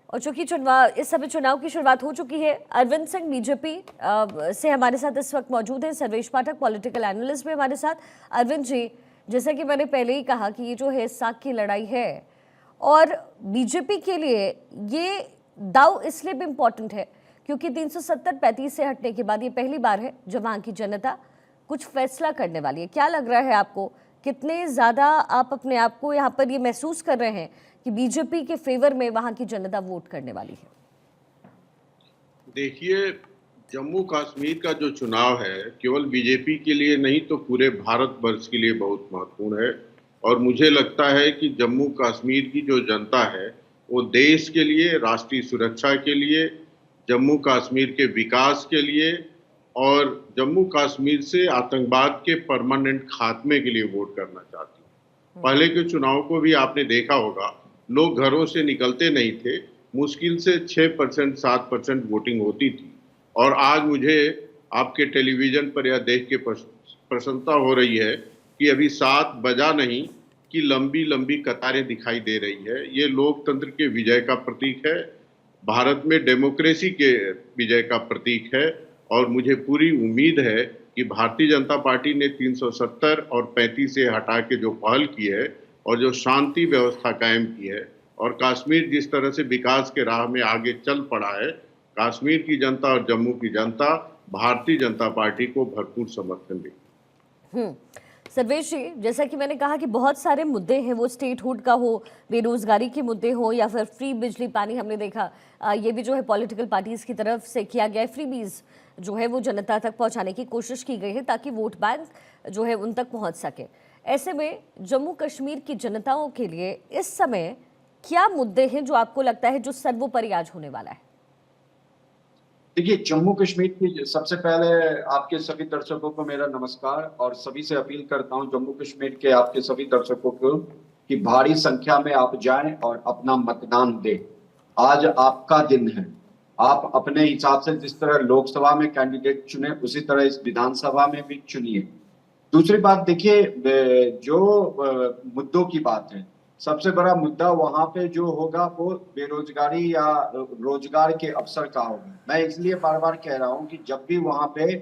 और चूंकि इस समय चुनाव की शुरुआत हो चुकी है, अरविंद सिंह बीजेपी से हमारे साथ इस वक्त मौजूद हैं। सर्वेश पाठक पॉलिटिकल एनालिस्ट भी हमारे साथ। अरविंद जी, जैसा कि मैंने पहले ही कहा कि ये जो है साख की लड़ाई है और बीजेपी के लिए ये दाव इसलिए भी इम्पोर्टेंट है क्योंकि 370-35 से हटने के बाद ये पहली बार है जब वहां की जनता कुछ फैसला करने वाली है। क्या लग रहा है आपको, कितने ज्यादा आप अपने आप को यहाँ पर ये महसूस कर रहे हैं कि बीजेपी के फेवर में वहां की जनता वोट करने वाली है? देखिए, जम्मू कश्मीर का जो चुनाव है केवल बीजेपी के लिए नहीं तो पूरे भारतवर्ष के लिए बहुत महत्वपूर्ण है। और मुझे लगता है कि जम्मू कश्मीर की जो जनता है वो देश के लिए, राष्ट्रीय सुरक्षा के लिए, जम्मू कश्मीर के विकास के लिए और जम्मू कश्मीर से आतंकवाद के परमानेंट खात्मे के लिए वोट करना चाहती है। पहले के चुनाव को भी आपने देखा होगा, लोग घरों से निकलते नहीं थे, मुश्किल से 6% 7% वोटिंग होती थी। और आज मुझे आपके टेलीविजन पर यह देख के प्रसन्नता हो रही है कि अभी 7 बजा नहीं कि लंबी लंबी कतारें दिखाई दे रही है। ये लोकतंत्र के विजय का प्रतीक है, भारत में डेमोक्रेसी के विजय का प्रतीक है। और मुझे पूरी उम्मीद है कि भारतीय जनता पार्टी ने 370 और 35 से हटा के जो पहल की है और जो शांति व्यवस्था कायम की है और कश्मीर जिस तरह से विकास के राह में आगे चल पड़ा है, कश्मीर की जनता और जम्मू की जनता भारतीय जनता पार्टी को भरपूर समर्थन देगी। सर्वेश जी, जैसा कि मैंने कहा कि बहुत सारे मुद्दे हैं, वो स्टेटहुड का हो, बेरोजगारी के मुद्दे हो या फिर फ्री बिजली पानी। हमने देखा ये भी जो है पॉलिटिकल पार्टीज की तरफ से किया गया है, फ्रीबीज जो है वो जनता तक पहुंचाने की कोशिश की गई है ताकि वोट बैंक जो है उन तक पहुंच सके। ऐसे में जम्मू कश्मीर की जनताओं के लिए इस समय क्या मुद्दे हैं जो आपको लगता है जो सर्वोपरि आज होने वाला है? देखिए, जम्मू कश्मीर की सबसे पहले आपके सभी दर्शकों को मेरा नमस्कार और सभी से अपील करता हूं जम्मू कश्मीर के आपके सभी दर्शकों को कि भारी संख्या में आप जाएं और अपना मतदान दें। आज आपका दिन है। आप अपने हिसाब से जिस तरह लोकसभा में कैंडिडेट चुने उसी तरह इस विधानसभा में भी चुनिए। दूसरी बात देखिए, जो मुद्दों की बात है, सबसे बड़ा मुद्दा वहां पे जो होगा वो बेरोजगारी या रोजगार के अवसर का होगा। मैं इसलिए बार बार कह रहा हूं कि जब भी वहां पे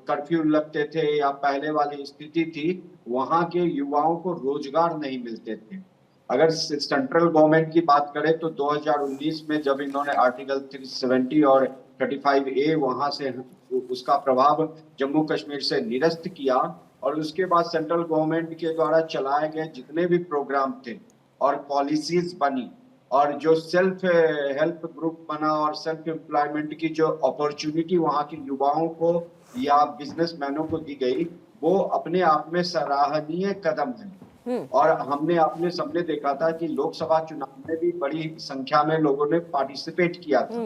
कर्फ्यू लगते थे या पहले वाली स्थिति थी, वहां के युवाओं को रोजगार नहीं मिलते थे। अगर सेंट्रल गवर्नमेंट की बात करें तो 2019 में जब इन्होंने आर्टिकल 370 और 35A वहां से उसका प्रभाव जम्मू कश्मीर से निरस्त किया और उसके बाद सेंट्रल गवर्नमेंट के द्वारा चलाए गए जितने भी प्रोग्राम थे और पॉलिसीज बनी और जो सेल्फ हेल्प ग्रुप बना और सेल्फ एम्प्लॉयमेंट की जो अपॉर्चुनिटी वहां के युवाओं को या बिजनेसमैनों को दी गई, वो अपने आप में सराहनीय कदम है। और हमने अपने सबने देखा था कि लोकसभा चुनाव में भी बड़ी संख्या में लोगों ने पार्टिसिपेट किया था।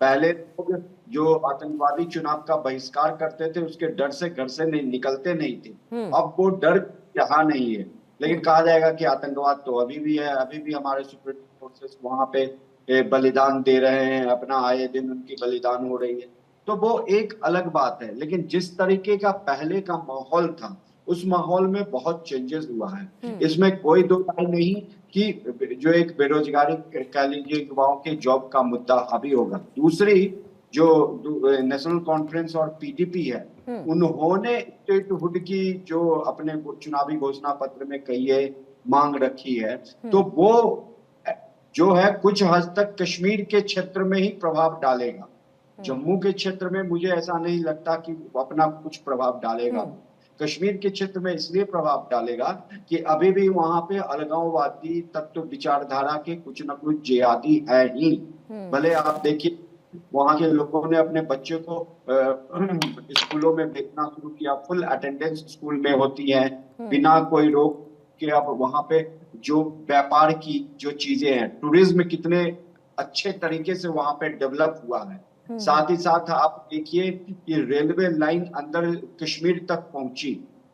पहले लोग जो आतंकवादी चुनाव का बहिष्कार करते थे उसके डर से घर से नहीं निकलते नहीं थे। अब वो डर यहाँ नहीं है। लेकिन कहा जाएगा कि आतंकवाद तो अभी भी है, अभी भी हमारे सिक्योरिटी फोर्सेस वहां पे बलिदान दे रहे हैं, अपना आए दिन उनकी बलिदान हो रही है, तो वो एक अलग बात है। लेकिन जिस तरीके का पहले का माहौल था उस माहौल में बहुत चेंजेस हुआ है, इसमें कोई दो राय नहीं कि जो एक बेरोजगारी कह लीजिए युवाओं के जॉब का मुद्दा हावी होगा। दूसरी जो नेशनल कॉन्फ्रेंस और पीडीपी है, उन्होंने स्टेटहुड की जो अपने चुनावी घोषणा पत्र में कही है, मांग रखी है, तो वो जो है कुछ हद तक कश्मीर के क्षेत्र में ही प्रभाव डालेगा। जम्मू के क्षेत्र में मुझे ऐसा नहीं लगता कि अपना कुछ प्रभाव डालेगा। कश्मीर के क्षेत्र में इसलिए प्रभाव डालेगा कि अभी भी वहां पे अलगाववादी तत्व विचारधारा के कुछ न कुछ जिहादी है ही। भले आप देखिए वहां के लोगों ने अपने बच्चे को स्कूलों में भेजना शुरू किया, फुल अटेंडेंस स्कूल में होती है बिना कोई रोक के। अब वहां पे जो व्यापार की जो चीजें हैं, टूरिज्म कितने अच्छे तरीके से वहां पे डेवलप हुआ है। साथ ही साथ आप देखिए कि रेलवे लाइन अंदर कश्मीर तक पहुंची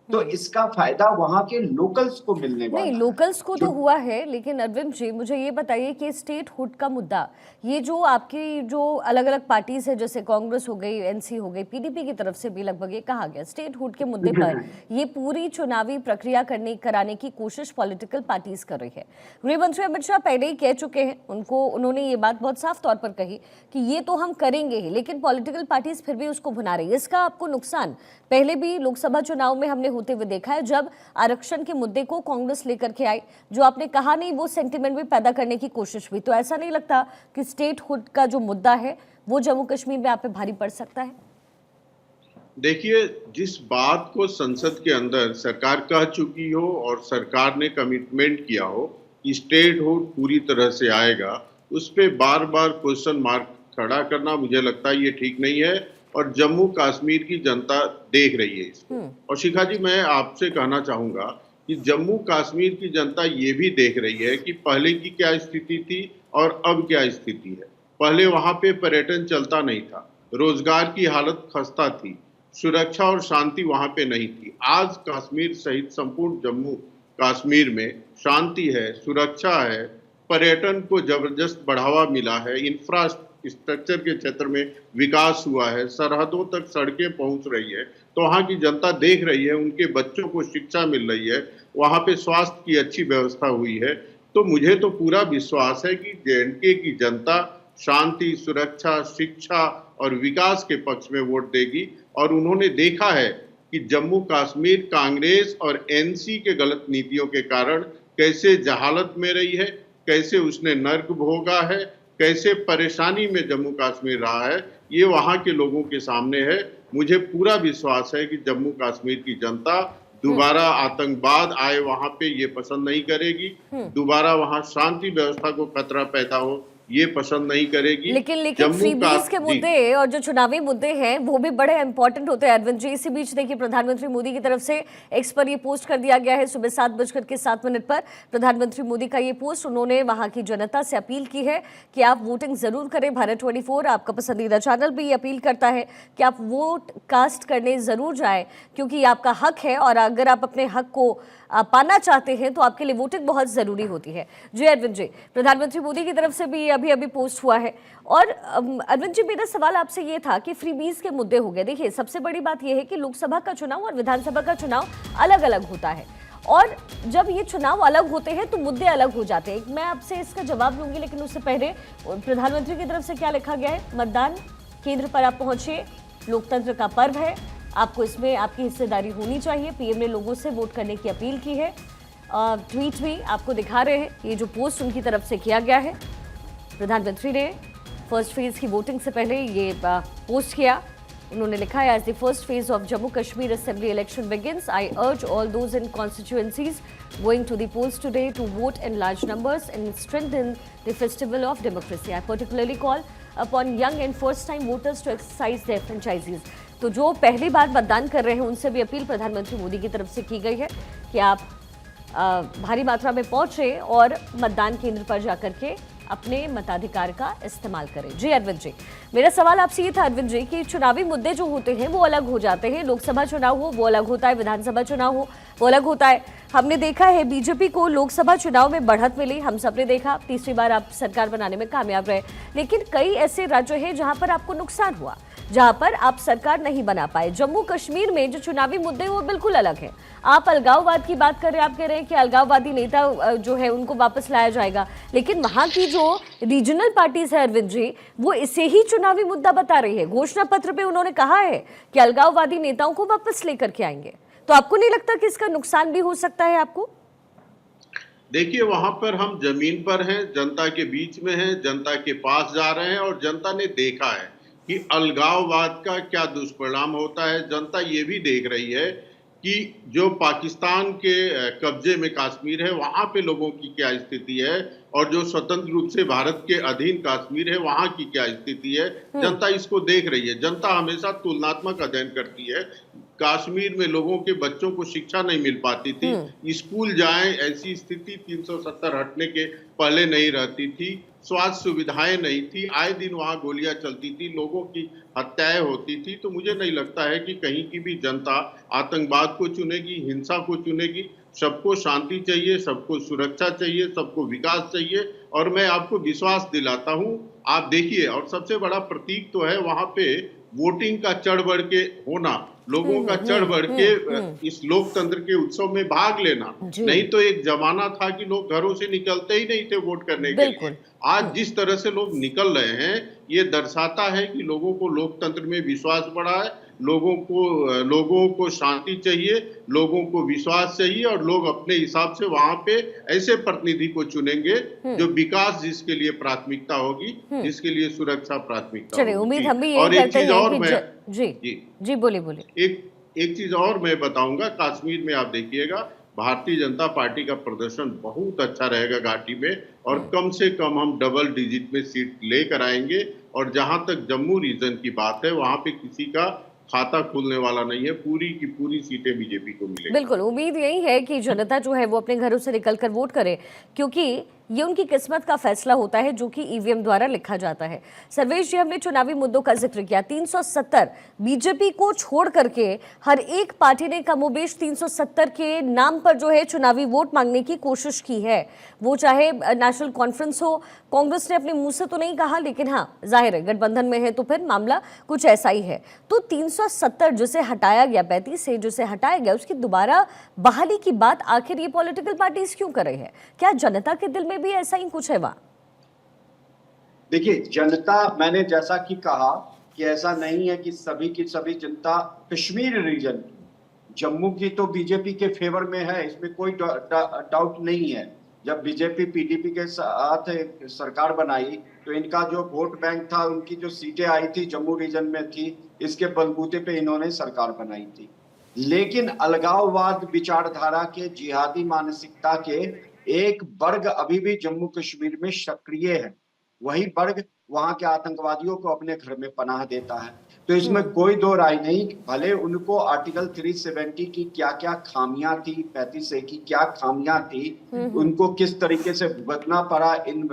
तो इसका फायदा वहां के लोकल्स को मिलने वाला नहीं, है। लोकल्स को तो हुआ है, लेकिन अरविंद जी मुझे ये बताइए कि स्टेट हुड का मुद्दा, ये जो आपकी जो अलग अलग पार्टीज है, जैसे कांग्रेस हो गई, एनसी हो गई, पीडीपी की तरफ से भी लगभग ये कहा गया, स्टेट हुड के मुद्दे पर ये पूरी चुनावी प्रक्रिया कराने की कोशिश पॉलिटिकल पार्टीज कर रही है। गृह मंत्री अमित शाह पहले ही कह चुके हैं, उन्होंने ये बात बहुत साफ तौर पर कही कि ये तो हम करेंगे ही, लेकिन पॉलिटिकल पार्टीज फिर भी उसको भुना रही है। इसका आपको नुकसान पहले भी लोकसभा चुनाव में हमने होते हुए देखा है, जब आरक्षण के मुद्दे को कांग्रेस लेकर के आई, जो आपने कहा नहीं वो सेंटिमेंट भी पैदा करने की कोशिश हुई। तो ऐसा नहीं लगता कि स्टेट हुड का जो मुद्दा है वो जम्मू कश्मीर में आप पे भारी पड़ सकता है? देखिए, जिस बात को संसद के अंदर सरकार कह चुकी हो और सरकार ने कमिटमेंट किया हो कि स्टेट हुड पूरी तरह से आएगा, उस पे बार बार क्वेश्चन मार्क खड़ा करना मुझे लगता है ये ठीक नहीं है, और जम्मू कश्मीर की जनता देख रही है इसको। और शिखा जी, मैं आपसे कहना चाहूंगा कि जम्मू कश्मीर की जनता ये भी देख रही है कि पहले की क्या स्थिति थी और अब क्या स्थिति है। पहले वहां पे पर्यटन चलता नहीं था, रोजगार की हालत खस्ता थी, सुरक्षा और शांति वहां पे नहीं थी। आज कश्मीर सहित संपूर्ण जम्मू कश्मीर में शांति है, सुरक्षा है, पर्यटन को जबरदस्त बढ़ावा मिला है, इंफ्रास्ट्रक्चर के क्षेत्र में विकास हुआ है, सरहदों तक सड़कें पहुंच रही है, तो वहां की जनता देख रही है, उनके बच्चों को शिक्षा मिल रही है, वहां पे स्वास्थ्य की अच्छी व्यवस्था हुई है। तो मुझे तो पूरा विश्वास है कि जेएंडके की जनता शांति, सुरक्षा, शिक्षा और विकास के पक्ष में वोट देगी। और उन्होंने देखा है कि जम्मू कश्मीर कांग्रेस और एनसी के गलत नीतियों के कारण कैसे जहालत में रही है, कैसे उसने नर्क भोगा है, कैसे परेशानी में जम्मू कश्मीर रहा है, ये वहां के लोगों के सामने है। मुझे पूरा विश्वास है कि जम्मू कश्मीर की जनता दोबारा आतंकवाद आए वहां पे ये पसंद नहीं करेगी, दोबारा वहां शांति व्यवस्था को खतरा पैदा हो ये पसंद नहीं करेगी। लेकिन फ्रीबीज के मुद्दे और जो चुनावी मुद्दे हैं वो भी बड़े इंपॉर्टेंट होते हैं अरविंद जी। इसी बीच देखिए, प्रधानमंत्री मोदी की तरफ से एक्स पर ये पोस्ट कर दिया गया है सुबह 7:07 पर प्रधानमंत्री मोदी का ये पोस्ट। उन्होंने वहां की जनता से अपील की है कि आप वोटिंग जरूर करें। भारत 24 आपका पसंदीदा चैनल भी ये अपील करता है कि आप वोट कास्ट करने जरूर जाएं, क्योंकि आपका हक है, और अगर आप अपने हक को पाना चाहते हैं तो आपके लिए वोटिंग बहुत जरूरी होती है। जी अरविंद जी, प्रधानमंत्री मोदी की तरफ से भी अभी पोस्ट हुआ है। और अरविंद जी, मेरा सवाल आपसे ये था कि फ्रीबीज के मुद्दे हो गए। देखिए, सबसे बड़ी बात यह है कि लोकसभा का चुनाव और विधानसभा का चुनाव अलग अलग होता है, और जब ये चुनाव अलग होते हैं तो मुद्दे अलग हो जाते हैं। मैं आपसे इसका जवाब लूंगी, लेकिन उससे पहले प्रधानमंत्री की तरफ से क्या लिखा गया है? मतदान केंद्र पर आप पहुंचिए, लोकतंत्र का पर्व है, आपको इसमें आपकी हिस्सेदारी होनी चाहिए। पीएम ने लोगों से वोट करने की अपील की है। ट्वीट भी आपको दिखा रहे हैं, ये जो पोस्ट उनकी तरफ से किया गया है। प्रधानमंत्री ने फर्स्ट फेज की वोटिंग से पहले ये पोस्ट किया। उन्होंने लिखा है, as the first phase of Jammu Kashmir assembly election begins, I urge all those in constituencies going to the polls today to vote in large numbers and strengthen the festival of democracy. I particularly call upon young and first-time voters to exercise their franchises. तो जो पहली बार मतदान कर रहे हैं उनसे भी appeal प्रधानमंत्री मोदी की तरफ से की गई है कि आप भारी मात्रा में पहुंचे और मतदान केंद्र पर जाकर के अपने मताधिकार का इस्तेमाल करें। जी अरविंद जी, मेरा सवाल आपसे ये था अरविंद जी कि चुनावी मुद्दे जो होते हैं वो अलग हो जाते हैं। लोकसभा चुनाव हो वो अलग होता है, विधानसभा चुनाव हो वो अलग होता है। हमने देखा है बीजेपी को लोकसभा चुनाव में बढ़त मिली, हम सबने देखा, तीसरी बार आप सरकार बनाने में कामयाब रहे। लेकिन कई ऐसे राज्य हैं जहां पर आपको नुकसान हुआ, जहां पर आप सरकार नहीं बना पाए। जम्मू कश्मीर में जो चुनावी मुद्दे हैं वो बिल्कुल अलग है। आप अलगाववाद की बात कर रहे हैं, आप कह रहे हैं कि अलगाववादी नेता जो है उनको वापस लाया जाएगा, लेकिन वहां की जो रीजनल पार्टीज है अरविंद जी, वो इसे ही चुनावी मुद्दा बता रही है। घोषणा पत्र पे उन्होंने कहा है कि अलगाववादी नेताओं को वापस लेकर के आएंगे। तो आपको नहीं लगता कि इसका नुकसान भी हो सकता है आपको? देखिए, वहां पर हम जमीन पर हैं, जनता के बीच में हैं, जनता के पास जा रहे हैं, और जनता ने देखा है कि अलगाववाद का क्या दुष्परिणाम होता है। जनता ये भी देख रही है कि जो पाकिस्तान के कब्जे में कश्मीर है वहां पे लोगों की क्या स्थिति है, और जो स्वतंत्र रूप से भारत के अधीन कश्मीर है वहां की क्या स्थिति है। जनता इसको देख रही है। जनता हमेशा तुलनात्मक अध्ययन करती है। कश्मीर में लोगों के बच्चों को शिक्षा नहीं मिल पाती थी, स्कूल जाएं ऐसी स्थिति 370 हटने के पहले नहीं रहती थी, स्वास्थ्य सुविधाएं नहीं थी, आए दिन वहां गोलियां चलती थी, लोगों की हत्याएं होती थी। तो मुझे नहीं लगता है कि कहीं की भी जनता आतंकवाद को चुनेगी, हिंसा को चुनेगी। सबको शांति चाहिए, सबको सुरक्षा चाहिए, सबको विकास चाहिए। और मैं आपको विश्वास दिलाता हूं, आप देखिए, और सबसे बड़ा प्रतीक तो है वहां पे वोटिंग का चढ़ बढ़ के होना, लोगों का चढ़ बढ़ के इस लोकतंत्र के उत्सव में भाग लेना। नहीं तो एक जमाना था कि लोग घरों से निकलते ही नहीं थे वोट करने के लिए। आज जिस तरह से लोग निकल रहे हैं, ये दर्शाता है कि लोगों को लोकतंत्र में विश्वास बढ़ा है, लोगों को शांति चाहिए, लोगों को विश्वास चाहिए, और लोग अपने हिसाब से वहां पे ऐसे प्रतिनिधि को चुनेंगे जो विकास जिसके लिए प्राथमिकता होगी, जिसके लिए सुरक्षा प्राथमिकता होगी। उम्मीद हम भी और यही एक करते चीज हैं और कि मैं जी बोलिए। एक चीज और मैं बताऊंगा, कश्मीर में आप देखिएगा भारतीय जनता पार्टी का प्रदर्शन बहुत अच्छा रहेगा घाटी में, और कम से कम हम डबल डिजिट में सीट लेकर आएंगे। और जहां तक जम्मू रीजन की बात है, वहां पे किसी का खाता खुलने वाला नहीं है, पूरी की पूरी सीटें बीजेपी को मिलेंगी। बिल्कुल, उम्मीद यही है कि जनता जो है वो अपने घरों से निकलकर वोट करे, क्योंकि ये उनकी किस्मत का फैसला होता है जो कि ईवीएम द्वारा लिखा जाता है। सर्वेश जी, हमने चुनावी मुद्दों का जिक्र किया। 370 बीजेपी को छोड़ करके हर एक पार्टी ने कमोबेश 370 के नाम पर जो है चुनावी वोट मांगने की कोशिश की है। वो चाहे नेशनल कॉन्फ्रेंस हो, कांग्रेस ने अपने मुंह से तो नहीं कहा, लेकिन हाँ जाहिर है गठबंधन में है तो फिर मामला कुछ ऐसा ही है। तो 370 जिसे हटाया गया, 35 से जिसे हटाया गया, उसकी दोबारा बहाली की बात आखिर ये पॉलिटिकल पार्टीज क्यों कर रही है? क्या जनता के दिल में भी ऐसा ही कुछ है वहां? देखिए, जनता, मैंने जैसा कि कहा कि ऐसा नहीं है कि सभी की सभी जनता कश्मीर रीजन की, जम्मू की तो बीजेपी के फेवर में है, इसमें कोई डाउट नहीं है। जब बीजेपी पीडीपी के साथ सरकार बनाई तो इनका जो वोट बैंक था, उनकी जो सीटें आई थी जम्मू रीजन में थी, इसके बलबूते पे इन्होंने सरकार बनाई थी। लेकिन अलगाववाद विचारधारा के, जिहादी मानसिकता के एक वर्ग अभी भी जम्मू कश्मीर में सक्रिय है। वही वर्ग वहां के आतंकवादियों को अपने घर में पनाह देता है। तो इसमें कोई दो राय नहीं, भले उनको आर्टिकल 370 की क्या क्या खामियां थी, 35A की क्या खामियां थी, उनको किस तरीके से भुगतना पड़ा इन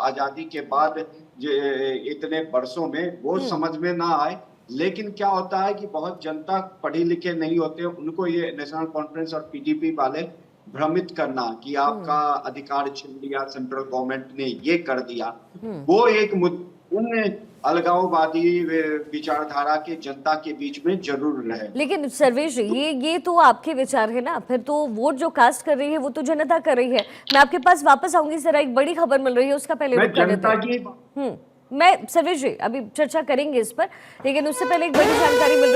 आजादी के बाद इतने वर्षों में, वो समझ में ना आए। लेकिन क्या होता है कि बहुत जनता पढ़ी लिखे नहीं होते, उनको ये नेशनल कॉन्फ्रेंस और पीडीपी वाले भ्रमित करना कि आपका अधिकार छीन लिया, सेंट्रल गवर्नमेंट ने ये कर दिया, वो एक उन अलगाववादी विचारधारा के जनता के बीच में जरूर रहे। लेकिन सर्वेश, ये तो आपके विचार है ना, फिर तो वोट जो कास्ट कर रही है वो तो जनता कर रही है। मैं आपके पास वापस आऊंगी, जरा एक बड़ी खबर मिल रही है उसका पहले मैं सर्वेश जी अभी चर्चा करेंगे इस पर, लेकिन उससे पहले एक बड़ी जानकारी मिल रही है।